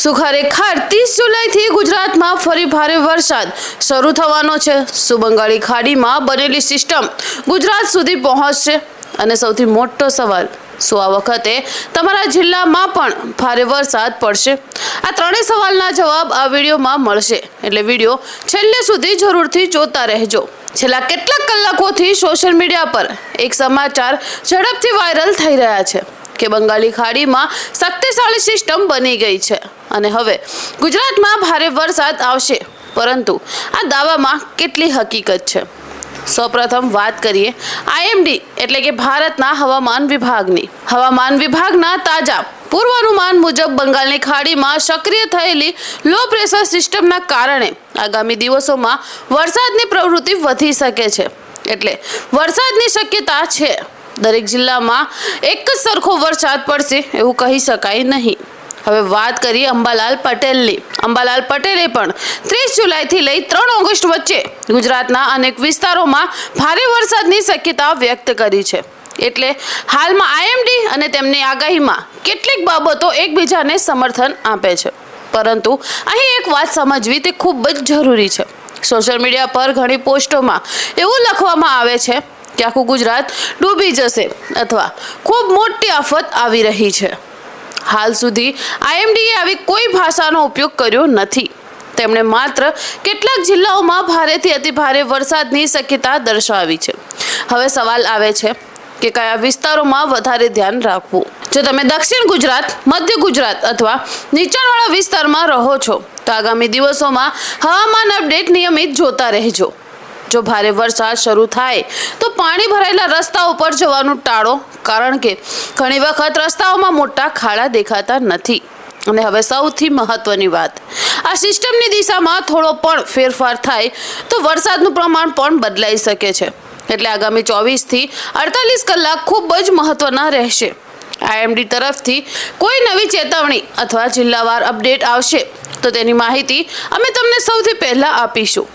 શું ખરેખર 30 જુલાઈથી ગુજરાતમાં ફરી ભારે વરસાદ શરૂ થવાનો છે? શું બંગાળી ખાડીમાં બનેલી સિસ્ટમ ગુજરાત સુધી પહોંચશે? અને સૌથી મોટો સવાલ, શું આ વખતે તમારા જિલ્લામાં પણ ભારે વરસાદ પડશે? આ ત્રણેય સવાલના જવાબ આ વિડીયોમાં મળશે, એટલે વિડીયો છેલ્લે સુધી જરૂરથી જોતા રહેજો। છેલ્લા કેટલાક કલાકોથી સોશિયલ મીડિયા પર એક સમાચાર ઝડપથી વાયરલ થઈ રહ્યા છે કે બંગાળી ખાડીમાં શક્તિશાળી સિસ્ટમ બની ગઈ છે અને હવે ગુજરાતમાં ભારે વરસાદ આવશે, પરંતુ આ દાવામાં કેટલી હકીકત છે? સૌપ્રથમ વાત કરીએ IMD એટલે કે ભારતના હવામાન વિભાગની। હવામાન વિભાગના તાજા પૂર્વાનુમાન મુજબ બંગાળની ખાડીમાં સક્રિય થયેલી લો પ્રેશર સિસ્ટમના કારણે આગામી દિવસોમાં વરસાદની પ્રવૃત્તિ વધી શકે છે, એટલે વરસાદની શક્યતા છે। દરેક જિલ્લામાં એક જ સરખો વરસાદ પડશે એવું કહી શકાય નહીં। હવે વાત કરીએ અંબાલાલ પટેલની। અંબાલાલ પટેલે પણ 30 જુલાઈથી લઈ 3 ઓગસ્ટ વચ્ચે ગુજરાતના અનેક વિસ્તારોમાં ભારે વરસાદની શક્યતા વ્યક્ત કરી છે। એટલે હાલમાં IMD અને તેમની આગાહીમાં કેટલીક બાબતો એકબીજાને સમર્થન આપે છે, પરંતુ અહીં એક વાત સમજવી તે ખૂબ જ જરૂરી છે। સોશિયલ મીડિયા પર ઘણી પોસ્ટોમાં એવું લખવામાં આવે છે કે આખું ગુજરાત ડૂબી જશે અથવા ખૂબ મોટી આફત આવી રહી છે। હાલ સુધી IMDએ આવી કોઈ ભાષાનો ઉપયોગ કર્યો નથી। તેમણે માત્ર કેટલાક જિલ્લાઓમાં ભારેથી અતિ ભારે વરસાદની શક્યતા દર્શાવી છે। હવે સવાલ આવે છે કે કયા વિસ્તારોમાં વધારે ધ્યાન રાખવું? જો તમે દક્ષિણ ગુજરાત, મધ્ય ગુજરાત અથવા નીચાણવાળા વિસ્તારમાં રહો છો તો આગામી દિવસોમાં હવામાન અપડેટ નિયમિત જોતા રહેજો। જો ભારે વરસાદ શરૂ થાય તો પાણી ભરાયેલા રસ્તાઓ પર જવાનું ટાળો, કારણ કે ઘણી વખત રસ્તાઓમાં મોટા ખાડા દેખાતા નથી। અને હવે સૌથી મહત્વની વાત, આ સિસ્ટમની દિશામાં થોડો પણ ફેરફાર થાય તો વરસાદનું પ્રમાણ પણ બદલાઈ શકે છે, એટલે આગામી 24 થી 48 કલાક ખૂબ જ મહત્વના રહેશે। IMD તરફથી કોઈ નવી ચેતવણી અથવા જિલ્લાવાર અપડેટ આવશે તો તેની માહિતી અમે તમને સૌથી પહેલા આપીશું।